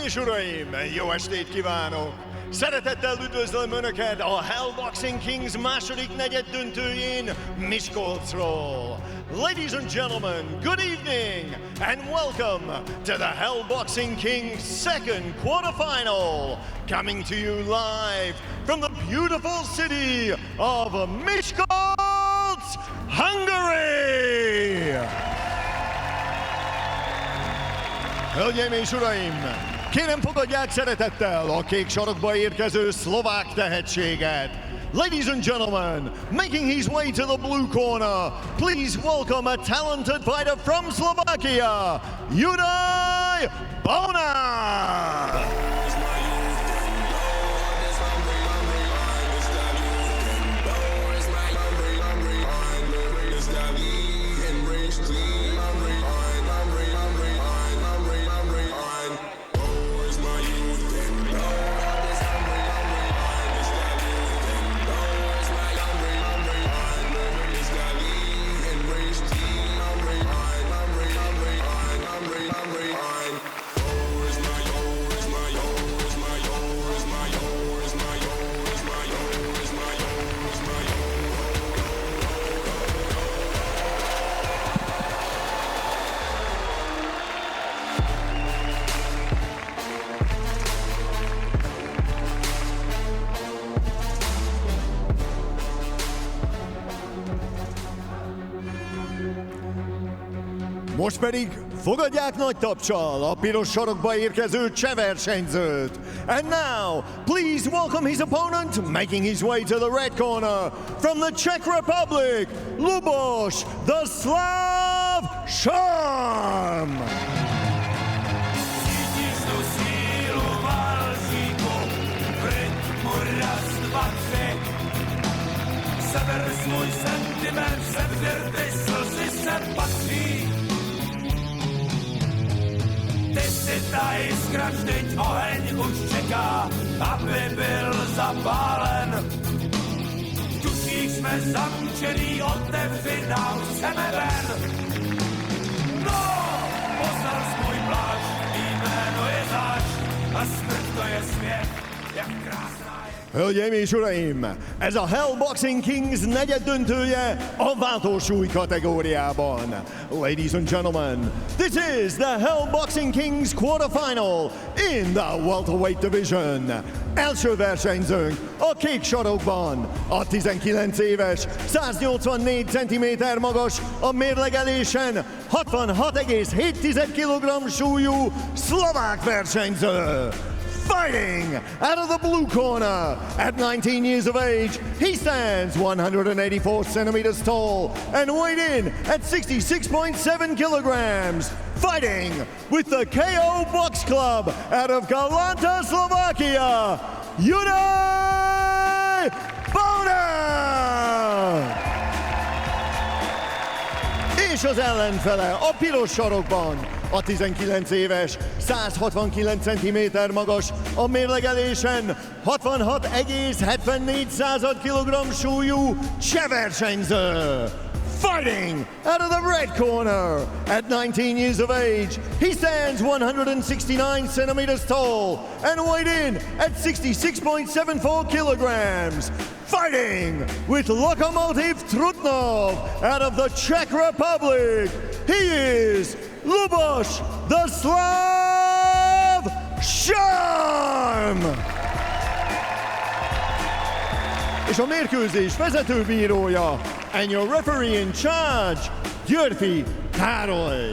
és uraim, jó estét kívánok! Szeretettel üdvözlöm Önöket a Hell Boxing Kings második negyeddöntőjén Miskolcról. Ladies and gentlemen, good evening and welcome to the Hell Boxing Kings second quarterfinal. Coming to you live from the beautiful city of Miskolc, Hungary! Hölgyeim és uraim, kérem fogadják szeretettel a kék sarokba érkező szlovák tehetséget. Ladies and gentlemen, making his way to the blue corner, please welcome a talented fighter from Slovakia, Juraj Bona! Most pedig fogadják nagy tapsal a piros sarokba érkező cseh versenyzőt. And now, please welcome his opponent, making his way to the red corner, from the Czech Republic, Lubos the Slav Charm! Seber svůj sentiment, sevřel ty slzy sem patří. Ty si ta jiskra, vždyť oheň už čeká, aby byl zapálen. V duších jsme zamčený, otevři nám, chceme ven. No, poznal jsi můj pláč, jméno je záč, a smrt to je svět, jak krásná. Hölgyeim és uraim, ez a Hell Boxing Kings negyeddöntője a váltósúly kategóriában. Ladies and gentlemen, this is the Hell Boxing Kings quarterfinal in the welterweight division. Első versenyzőnk a kék sarokban, a 19 éves, 184 cm magas, a mérlegelésen 66,7 kg súlyú szlovák versenyző. Fighting out of the blue corner, at 19 years of age, he stands 184 centimeters tall and weighed in at 66.7 kilograms. Fighting with the KO Box Club out of Galanta, Slovakia, Juraj Bona! És az ellenfele a piros sarokban, a 19 éves, 169 cm magas, a mérlegelésen 66,74 kg súlyú cseh versenyző. Fighting out of the red corner, at 19 years of age, he stands 169 centimeters tall and weighed in at 66.74 kilograms. Fighting with Lokomotiv Trutnov out of the Czech Republic, he is Lubos the Slav Charm! És a mérkőzés vezetőbírója, and your referee in charge, Györfi Károly.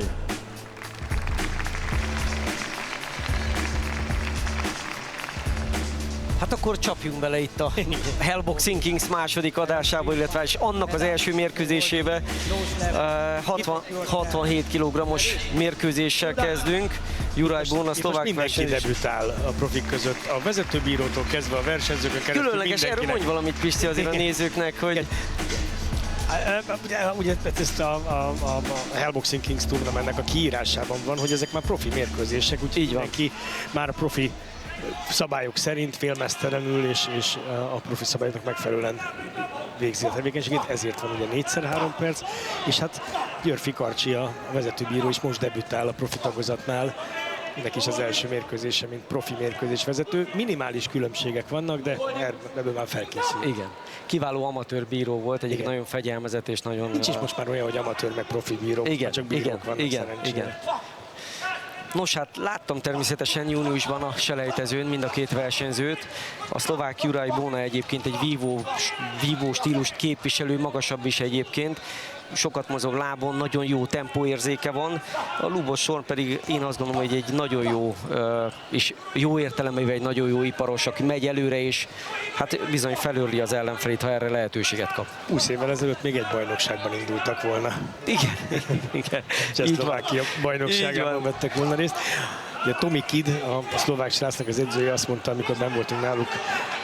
Hát akkor csapjunk bele itt a Hell Boxing Kings második adásába, illetve és annak az első mérkőzésébe. 67 kg-os mérkőzéssel kezdünk. Juraj Bona, szlovák mindenki debütál a profik között. A vezetőbírótól kezdve a versenyzőkön keresztül különleges, erről mondj valamit, Pisti, azért a nézőknek, hogy... Ugye ezt a Hell Boxing Kings Tournamentnek a kiírásában van, hogy ezek már profi mérkőzések, úgyhogy mindenki már a profi szabályok szerint félmeztelenül és a profi szabályoknak megfelelően végzi a tevékenységét, ezért van ugye 4x3 perc, és hát Györfi Karcsi, a vezetőbíró is most debütál a profi tagozatnál. neki is az első mérkőzése, mint profi mérkőzésvezető. Minimális különbségek vannak, de ebből már felkészül. Igen. Kiváló amatőr bíró volt, egyik Igen. nagyon fegyelmezett és nagyon... Nincs is most már olyan, hogy amatőr meg profi bíró, Igen, csak bírók vannak igen. szerencsére. Nos, hát láttam természetesen júniusban a selejtezőn mind a két versenyzőt. A szlovák Juraj Bona egyébként egy vívó stílust képviselő, magasabb is egyébként. Sokat mozog lábon, nagyon jó tempóérzéke van. A Lubos Sorn pedig én azt gondolom, hogy egy nagyon jó, és jó értelemben egy nagyon jó iparos, aki megy előre, és hát bizony felőrli az ellenfelét, ha erre lehetőséget kap. 20 évvel ezelőtt még egy bajnokságban indultak volna. Igen, igen. Csehszlovákia bajnokságában vettek volna részt. Ugye Tomi Kid, a szlovák srácnak az edzője azt mondta, amikor nem voltunk náluk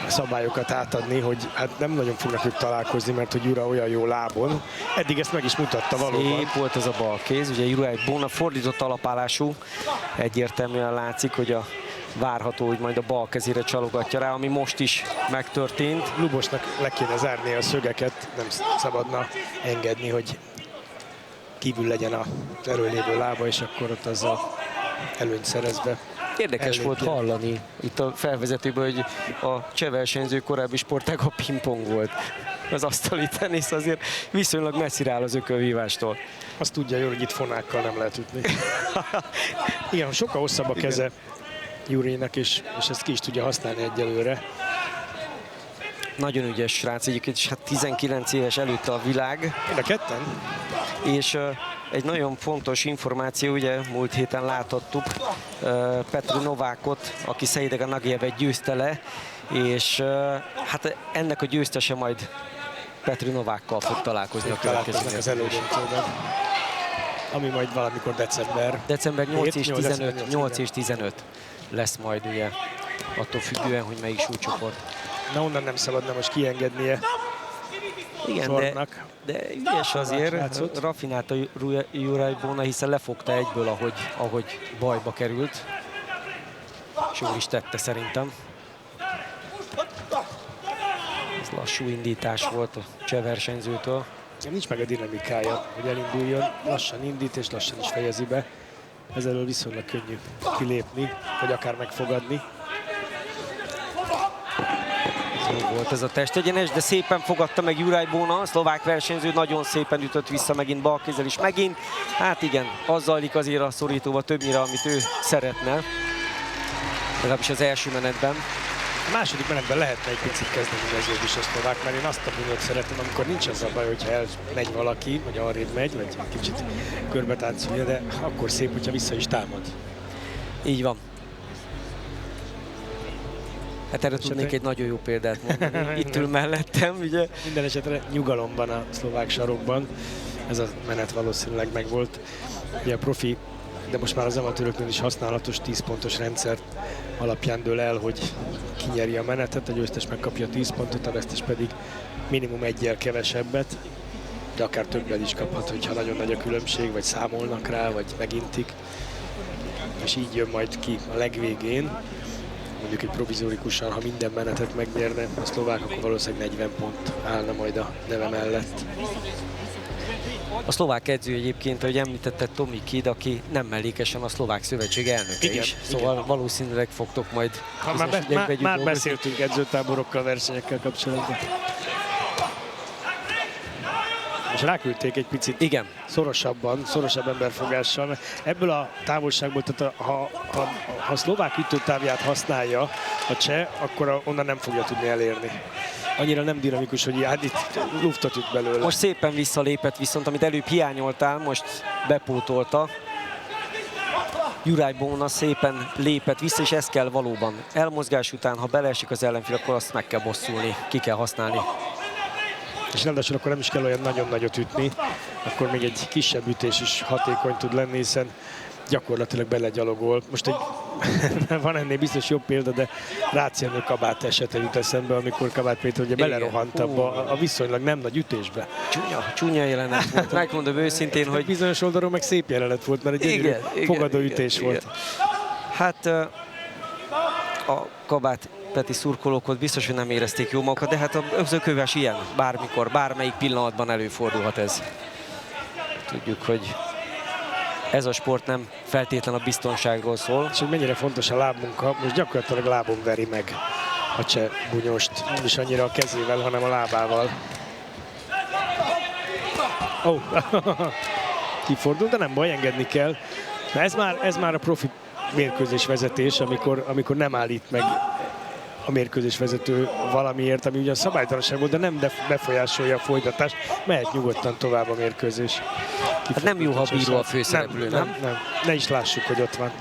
a szabályokat átadni, hogy hát nem nagyon fognak ők találkozni, mert hogy Jura olyan jó lábon. Eddig ezt meg is mutatta valóban. Szép volt ez a bal kéz, ugye Juraj Bona fordított alapállású, egyértelműen látszik, hogy a várható, hogy majd a bal kezére csalogatja rá, ami most is megtörtént. Lubosnak le kéne zárni a szögeket, nem szabadna engedni, hogy kívül legyen az előlévő lába, és akkor ott azzal előnyt szerezve. Érdekes volt Ellépjen. hallani itt a felvezetőből, hogy a cseh versenyző korábbi sportág a pingpong volt. Az asztali tenisz azért viszonylag messzire áll az ökölvívástól. Azt tudja jól, hogy itt fonákkal nem lehet ütni. Igen, sokkal hosszabb a keze Jurinak, és ezt ki is tudja használni egyelőre. Nagyon ügyes srác egyébként, és hát 19 éves előtte a világ. Mind a ketten? És egy nagyon fontos információ, ugye múlt héten láthattuk Petr Novákot, aki Sejidega Nagyevet győzte le, és hát ennek a győztese majd Petr Novákkal fog találkozni a következő az elődöntőben. Ami majd valamikor December 8 és 8 15, 8 és 15 lesz majd ugye, attól függően, hogy melyik súlycsoport. Na onnan nem szabadna most kiengednie Igen, Sornak. de ügyes azért, Látszott. rafinált a Juraj Bona, hiszen lefogta egyből, ahogy bajba került. És jól is tette szerintem. Ez lassú indítás volt a cseh versenyzőtől. Nincs meg a dinamikája, hogy elinduljon. Lassan indít és lassan is fejezi be. Ezzel viszonylag könnyű kilépni, vagy akár megfogadni. Jó volt ez a testegyenes, de szépen fogadta meg Juraj Bona, a szlovák versenyző nagyon szépen ütött vissza megint balkézzel is megint. Hát igen, az zajlik azért a szorítóba többnyire, amit ő szeretne. Legalábbis az első menetben. A második menetben lehetne egy picit kezdeményezőbb is a szlovák, mert én azt a bűnöt szeretem, amikor nincs az a baj, hogyha elmegy valaki, vagy arrébb megy, vagy kicsit körbe táncolja, de akkor szép, hogyha vissza is támad. Így van. Hát erre tudnék egy nagyon jó példát mondani. Itt ül mellettem, ugye. Minden esetre nyugalomban a szlovák sarokban. Ez a menet valószínűleg megvolt. Ugye a profi, de most már az amatőröknél is használatos 10 pontos rendszer alapján dől el, hogy ki nyeri a menetet, a győztes megkapja 10 pontot, a vesztes pedig minimum egyel kevesebbet, de akár többel is kaphat, hogyha nagyon nagy a különbség, vagy számolnak rá, vagy megintik. És így jön majd ki a legvégén. Mondjuk egy provizórikusan, ha minden menetet megnyerne a szlovák, akkor valószínűleg 40 pont állna majd a neve mellett. A szlovák edző egyébként, ahogy említette, Tomi Kid, aki nem mellékesen a szlovák szövetség elnöke Igen, is. Szóval valószínűleg fogtok majd Már beszéltünk edzőtáborokkal, versenyekkel kapcsolatban. És ráküldték egy picit igen. szorosabb emberfogással. Mert ebből a távolságból, tehát ha a szlovák ütőtávját használja a cseh, akkor onnan nem fogja tudni elérni. Annyira nem dinamikus, hogy hát itt luftot üt belőle. Most szépen visszalépett, viszont amit előbb hiányoltál, most bepótolta. Juraj Bona szépen lépett vissza, és ez kell valóban. Elmozgás után, ha beleesik az ellenfél, akkor azt meg kell bosszulni, ki kell használni. És ráadásul akkor nem is kell olyan nagyon nagyot ütni, akkor még egy kisebb ütés is hatékony tud lenni, hiszen gyakorlatilag belegyalogol. Most van ennél biztos jobb példa, de Rácienő Kabát esete jut eszembe, amikor Kabát Péter ugye belerohant abba a viszonylag nem nagy ütésbe. Csúnya jelenet volt. Megmondom őszintén, hogy bizonyos oldalról meg szép jelenet volt, mert egy fogadó ütés volt. Hát a Kabát Peti szurkolókot biztos, hogy nem érezték jó magukat, de hát az ökölvívás ilyen, bármikor, bármelyik pillanatban előfordulhat ez. Tudjuk, hogy Ez a sport nem feltétlen a biztonságról szól. És hogy mennyire fontos a lábmunka, most gyakorlatilag lábon veri meg a cseh bunyost, nem is annyira a kezével, hanem a lábával. Ó, kifordul, de nem baj, engedni kell. Na ez már a profi mérkőzés vezetés, amikor nem állít meg a mérkőzés vezető valamiért, ami ugyan szabálytalanság volt, de nem befolyásolja a folytatást, mehet nyugodtan tovább a mérkőzés. Hát nem jó, ha bíró a főszereplő, nem? Nem. Ne is lássuk, hogy ott van.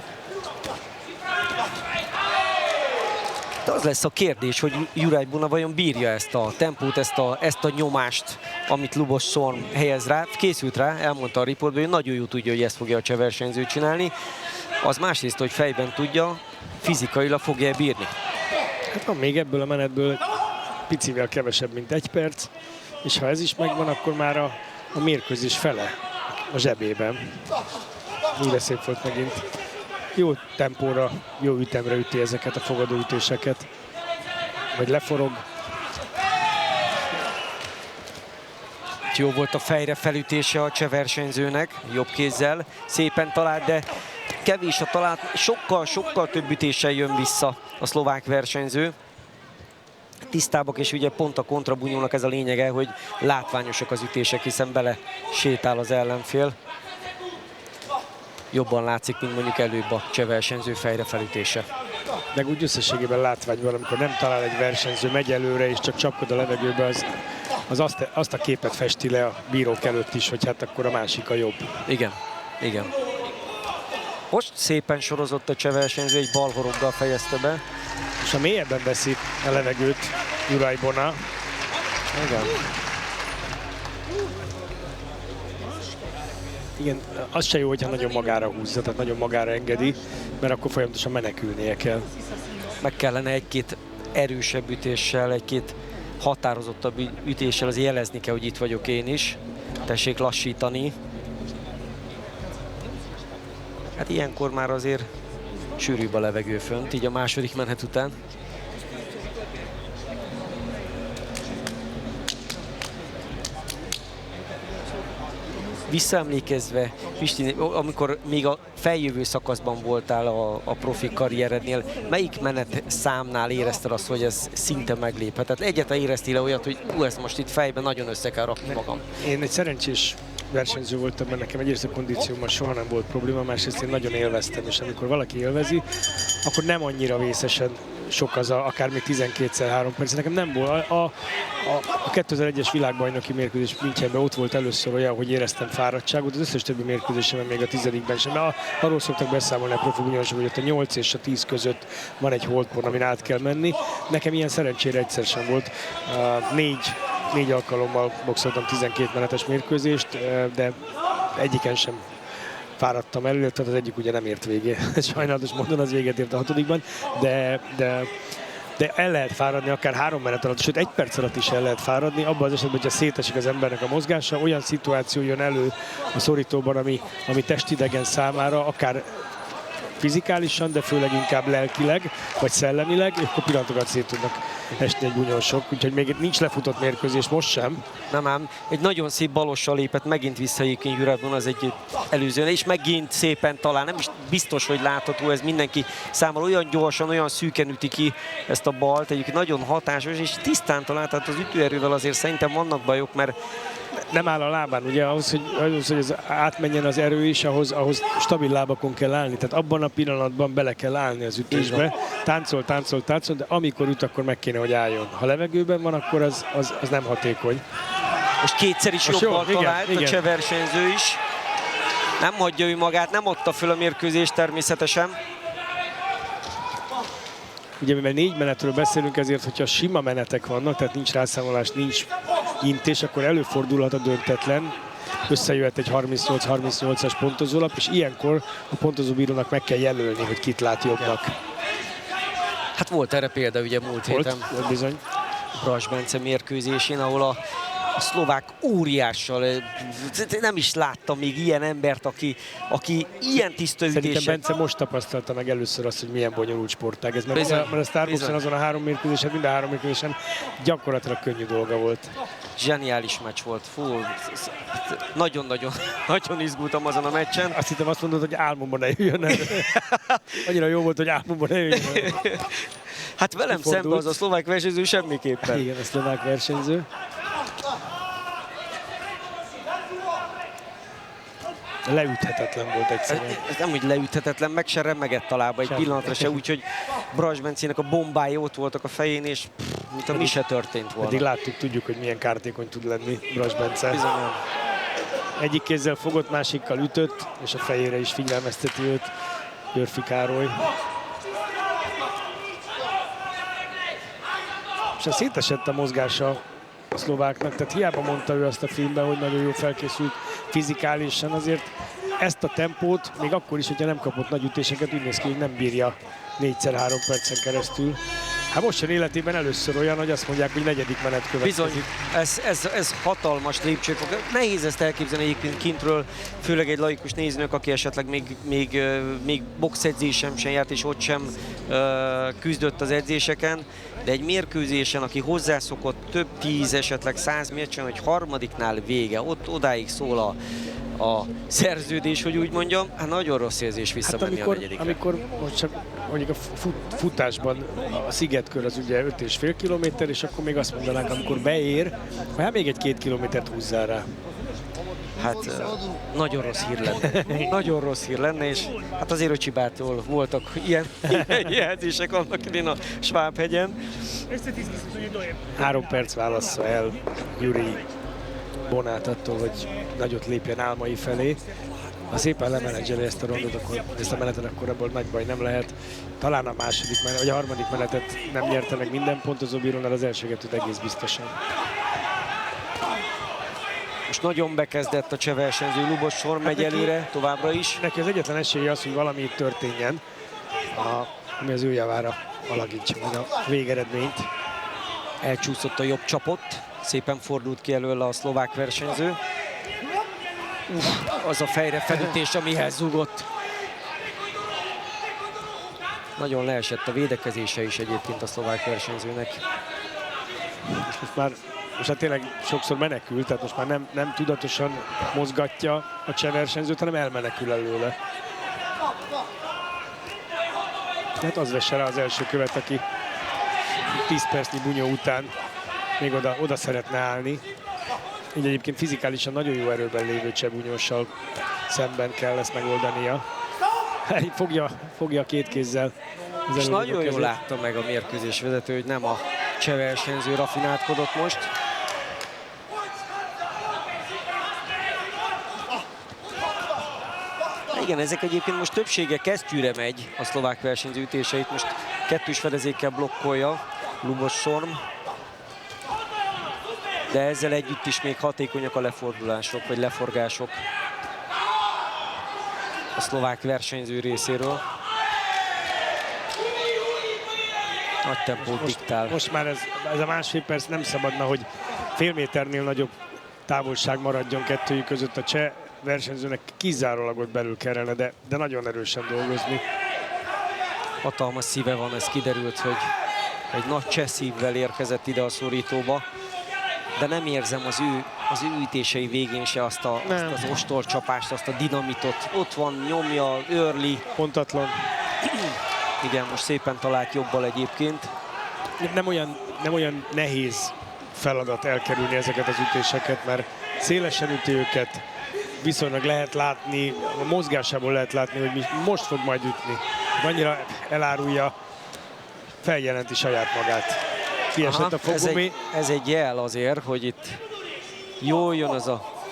De az lesz a kérdés, hogy Juraj Bona vajon bírja ezt a tempót, ezt a nyomást, amit Lubos Szorm helyez rá. Készült rá, elmondta a riportban, hogy nagyon jó tudja, hogy ezt fogja a cseh versenyző csinálni. Az másrészt, hogy fejben tudja, fizikailag fogja bírni. Hát van még ebből a menetből picivel kevesebb, mint 1 perc, és ha ez is megvan, akkor már a mérkőzés fele a zsebében. Úgy szép volt megint. Jó tempóra, jó ütemre üti ezeket a fogadóütéseket. Vagy leforog. Jó volt a fejre felütése a cseh versenyzőnek, jobb kézzel, szépen talált, de kevés a talált, sokkal több ütéssel jön vissza a szlovák versenyző. Tisztábbak, és ugye pont a kontrabunyónak ez a lényege, hogy látványosak az ütések, hiszen bele sétál az ellenfél. Jobban látszik, mint mondjuk előbb a cseh versenyző fejre felütése. Meg úgy összességében látványban, amikor nem talál egy versenyző, megy előre és csak csapkod a levegőbe, azt a képet festi le a bírók előtt is, hogy hát akkor a másik a jobb. Igen. Most szépen sorozott a cseh versenyző, egy balhoroggal fejezte be. És a mélyebben veszi a levegőt Juraj Bona. Igen, az se jó, hogyha nagyon magára húzza, tehát nagyon magára engedi, mert akkor folyamatosan menekülnie kell. Meg kellene egy-két erősebb ütéssel, egy-két határozottabb ütéssel azért jelezni kell, hogy itt vagyok én is. Tessék lassítani. Hát ilyenkor már azért sűrűbb a levegő fönt, így a második menet után. Visszaemlékezve, Pisti, amikor még a feljövő szakaszban voltál a profi karrierednél, melyik menet számnál érezted azt, hogy ez szinte megléphetett? Egyáltalán éreztél olyat, hogy ezt most itt fejben nagyon össze kell rakni magam? Én egy szerencsés versenyző voltam, mert nekem egyrészt a kondíciómmal soha nem volt probléma, másrészt én nagyon élveztem, és amikor valaki élvezi, akkor nem annyira vészesen sok az akár még 12x3 perc. Nekem nem volt. A 2001-es világbajnoki mérkőzés Münchenben ott volt először olyan, hogy éreztem fáradtságot, az összes többi mérkőzésemben még a 10-ben sem. Arról szoktak beszámolni a profi uniósok, hogy ott a 8 és a 10 között van egy holdpont, amin át kell menni. Nekem ilyen szerencsére egyszer sem volt. 4 alkalommal boxoltam 12 menetes mérkőzést, de egyiken sem fáradtam elő, tehát az egyik ugye nem ért végé. Sajnálatos módon az véget ért a 6-ban, de el lehet fáradni akár 3 menet alatt, sőt 1 perc alatt is el lehet fáradni, abban az esetben, hogyha szétesik az embernek a mozgása, olyan szituáció jön elő a szorítóban, ami testidegen számára, akár fizikálisan, de főleg inkább lelkileg, vagy szellemileg, és akkor pillanatokat szét tudnak esni egy bunyósok, úgyhogy még nincs lefutott mérkőzés most sem. Nem ám, egy nagyon szép balossal lépett, megint visszaékén Juraj Bona az egy előzőn, és megint szépen talán, nem is biztos, hogy látható, ez mindenki számára olyan gyorsan, olyan szűken üti ki ezt a balt, egyébként nagyon hatásos, és tisztán talált, tehát az ütőerővel azért szerintem vannak bajok, mert nem áll a lábán, ugye ahhoz, hogy az átmenjen az erő is, ahhoz stabil lábakon kell állni, tehát abban a pillanatban bele kell állni az ütésbe, táncol, de amikor üt, akkor meg kéne, hogy álljon. Ha levegőben van, akkor az nem hatékony. És kétszer is jobban talált a cseh versenyző is. Nem hagyja ő magát, nem adta föl a mérkőzést természetesen. Ugye mivel 4 menetről beszélünk, ezért, hogyha sima menetek vannak, tehát nincs rászámolás, nincs intés, akkor előfordulhat a döntetlen. Összejöhet egy 38-38-as pontozólap, és ilyenkor a pontozóbírónak meg kell jelölni, hogy kit lát jobbnak. Hát volt erre példa ugye múlt héten. Volt bizony. Brass Bence mérkőzésén, ahol a a szlovák óriással. Nem is láttam még ilyen embert, aki ilyen tisztőütésen. Szerintem Bence most tapasztalta meg először azt, hogy milyen bonyolult sportág ez, mert a Starbuckson azon a 3 mérkőzésen, mind a 3 mérkőzésen gyakorlatilag könnyű dolga volt. Zseniális meccs volt. Fú, nagyon izgultam azon a meccsen. Azt hittem azt mondod, hogy álmomban ne jöjjön el. Annyira jó volt, hogy álmomban ne jöjjön el. Hát velem szemben az a szlovák versenyző semmiképpen. Igen, a szlovák versenyző. Leüthetetlen volt egyszerűen. Ez nem úgy leüthetetlen, meg se remegett a lába egy pillanatra se, úgyhogy Brass Bencének a bombái ott voltak a fején, és mint mi se történt volna. Eddig láttuk, tudjuk, hogy milyen kártékony tud lenni Brass Bence. Bizonyan. Egyik kézzel fogott, másikkal ütött, és a fejére is figyelmezteti őt Györfi Károly. És szétesett a mozgása a szlováknak, tehát hiába mondta ő azt a filmben, hogy nagyon jó felkészült fizikálisan, azért ezt a tempót, még akkor is, hogyha nem kapott nagy ütéseket, úgy néz ki, hogy nem bírja 4x3 percen keresztül. Hát most jön életében először olyan, hogy azt mondják, hogy 4. menet következik. Bizony, ez hatalmas lépcsőfok. Nehéz ezt elképzelni egyébként kintről, főleg egy laikus nézőnek, aki esetleg még boxedzésem sem járt, és ott sem küzdött az edzéseken, de egy mérkőzésen, aki hozzászokott több 10, esetleg 100 meccsen, hogy harmadiknál vége, odáig szól a szerződés, hogy úgy mondjam, hát nagyon rossz érzés visszamenni a negyedikre. Amikor most csak mondjuk a futásban a szigetkör az ugye 5,5 kilométer, és akkor még azt mondanánk, amikor beér, hogy hát még egy 2 kilométert húzzál rá. Hát nagyon rossz hír lenne. Nagyon rossz hír lenne, és hát azért Öcsibától voltak ilyen jelzések annak idén a Svábhegyen. 3 perc válassza el Juri Bonát attól, hogy nagyot lépjen álmai felé. Ha szépen lemenedzseli ezt a rondot, ezt a menetet, akkor abból nagy baj nem lehet. Talán a második menet, vagy a harmadik menetet nem nyerte meg minden pontozó bírónál, az elsőget egész biztosan. Most nagyon bekezdett a cseh versenyző, Lubos Sorm megy előre továbbra is. Neki az egyetlen esélye az, hogy valami itt történjen, ami az ő javára alakítsa meg a végeredményt. Elcsúszott a jobb csapot, szépen fordult ki előle a szlovák versenyző. Az a fejre felütés, amihez zúgott. Nagyon leesett a védekezése is egyébként a szlovák versenyzőnek. Most hát tényleg sokszor menekül, tehát most már nem tudatosan mozgatja a cseh versenyzőt, hanem elmenekül előle. Hát az vesse rá az első követ, aki 10 percnyi bunyó után még oda szeretne állni. Így egyébként fizikálisan nagyon jó erőben lévő cseh bunyóssal szemben kell ezt megoldania. Fogja 2 kézzel. És nagyon jól látta meg a mérkőzés vezető, hogy nem a cseh versenyző rafináltkodott most. Igen, ezek egyébként most többsége kesztyűre megy a szlovák versenyző ütéseit. Most kettős fedezékkel blokkolja Lubos Sorm. De ezzel együtt is még hatékonyak a lefordulások, vagy leforgások a szlovák versenyző részéről. Nagy tempót diktál. Most már ez a másfél perc nem szabadna, hogy fél méternél nagyobb távolság maradjon kettőjük között. A cseh versenyzőnek kizárólag ott belül kellene, de nagyon erősen dolgozni. Hatalmas szíve van, ez kiderült, hogy egy nagy cseh szívvel érkezett ide a szorítóba, de nem érzem az ő ütései végén se azt az ostorcsapást, azt a dinamitot. Ott van, nyomja, őrli. Pontatlan. Igen, most szépen talált jobbal egyébként. Nem olyan nehéz feladat elkerülni ezeket az ütéseket, mert szélesen üti őket, viszonylag lehet látni, a mozgásából lehet látni, hogy most fog majd ütni. Annyira elárulja, feljelenti saját magát. Kiesett a fogumé. Ez egy jel azért, hogy itt jól jön az a...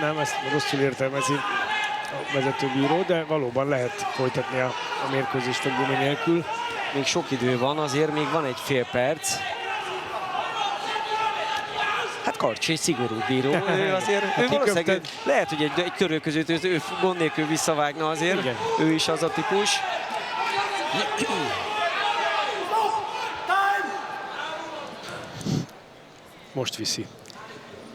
Nem, ezt rosszul értelmezi a vezetőbíró, de valóban lehet folytatni a mérkőzést fogumé nélkül. Még sok idő van, azért még van egy fél perc. Hát Karcsi szigorú bíró, ő azért, ő valószínűleg lehet, hogy egy körül között ő gond nélkül visszavágna azért. Igen. Ő is az a típus. Most viszi.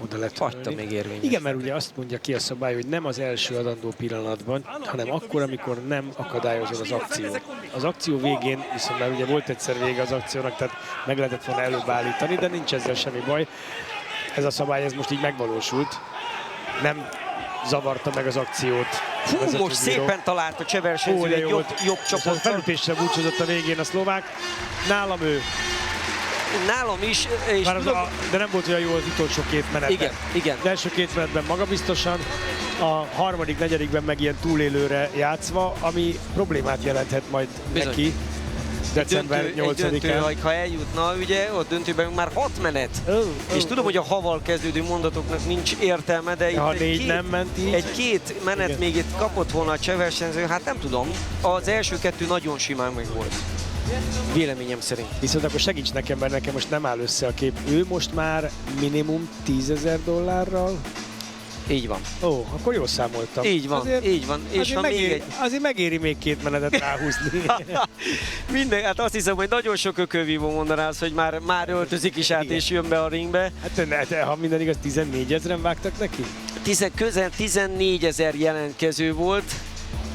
oda lett Hagyta törölni. még érvényes. Igen, mert ugye azt mondja ki a szabály, hogy nem az első adandó pillanatban, hanem akkor, amikor nem akadályozol az akció. Az akció végén, viszont már ugye volt egyszer vége az akciónak, tehát meg lehetett volna előbb állítani, de nincs ezzel semmi baj. Ez a szabály, ez most így megvalósult. Nem zavarta meg az akciót. Hú, vezetőbíró. most szépen talált a cseversenző egy jobb csapattal. Felütésre búcsúzott a végén a szlovák. Nálam ő. Nálam is, és De nem volt olyan jó az utolsó két menetben. igen, igen. Az első két menetben magabiztosan, a harmadik, negyedikben meg ilyen túlélőre játszva, ami problémát jelenthet majd Bizony. neki december Egy döntő, 8-án. ha eljutna, ugye, ott döntőben már 6 menet. És tudom, hogy a haval kezdődő mondatoknak nincs értelme, de Ha itt négy nem ment így. egy-két menet Igen. még itt kapott volna a cseversenző, hát nem tudom. Az első kettő nagyon simán meg volt. Véleményem szerint. Viszont akkor segíts nekem, mert nekem most nem áll össze a kép. Ő most már minimum $10,000. Így van. Ó, akkor jól számoltam. Így van, így van. És ha még egy... Azért megéri még két menetet ráhúzni. Minden, hát azt hiszem, hogy nagyon sok ökölvívó mondanász, hogy már öltözik is át, és jön be a ringbe. Hát ha minden igaz, 14 000-en vágtak neki? Közel 14 000 jelentkező volt,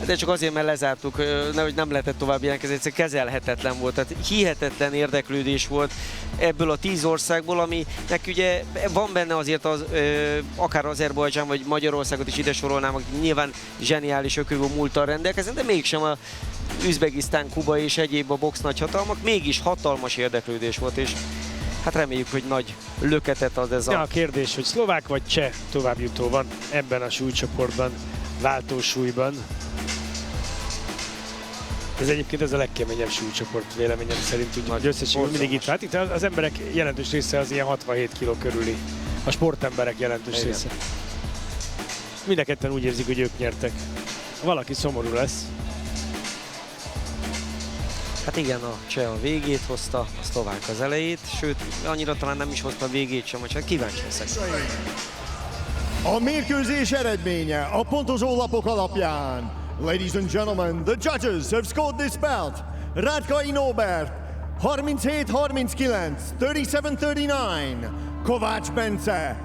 de csak azért, mert lezártuk, hogy nem lehetett tovább jelentkezni, egyszerűen kezelhetetlen volt. Tehát hihetetlen érdeklődés volt ebből a 10 országból, aminek ugye van benne azért akár Azerbajdzsán vagy Magyarországot is ide sorolnám, akik nyilván zseniális ökölvívó múlttal rendelkeznek, de mégsem a Üzbegisztán, Kuba és egyéb a box nagyhatalmak, mégis hatalmas érdeklődés volt, és hát reméljük, hogy nagy löketet ad ez A kérdés, hogy szlovák vagy cseh továbbjutó van ebben a súlycsoportban, váltósúlyban. Ez egyébként ez a legkeményebb súlycsoport véleményem szerint, úgyhogy összességében mindig itt. Hát itt az emberek jelentős része az ilyen 67 kg körüli. A sportemberek jelentős Igen. része. Mind a ketten úgy érzik, hogy ők nyertek. Valaki szomorú lesz. Hát igen, a cseh a végét hozta, a szlovák az elejét, sőt, annyira talán nem is hozta a végét sem, hogy hát kíváncsi leszek. A mérkőzés eredménye a pontozó lapok alapján. Ladies and gentlemen, the judges have scored this bout. Radkai Norbert, 37-39, 37-39. Kovács Bence,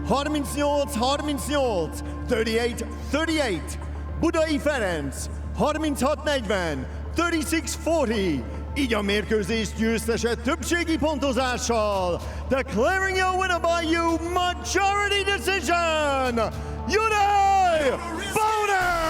38-38, 38-38. Budai Ferenc, 36-40, 36-40. Így a mérkőzés győztese többségi pontozással. Declaring your winner by you majority decision, Juraj Bóna!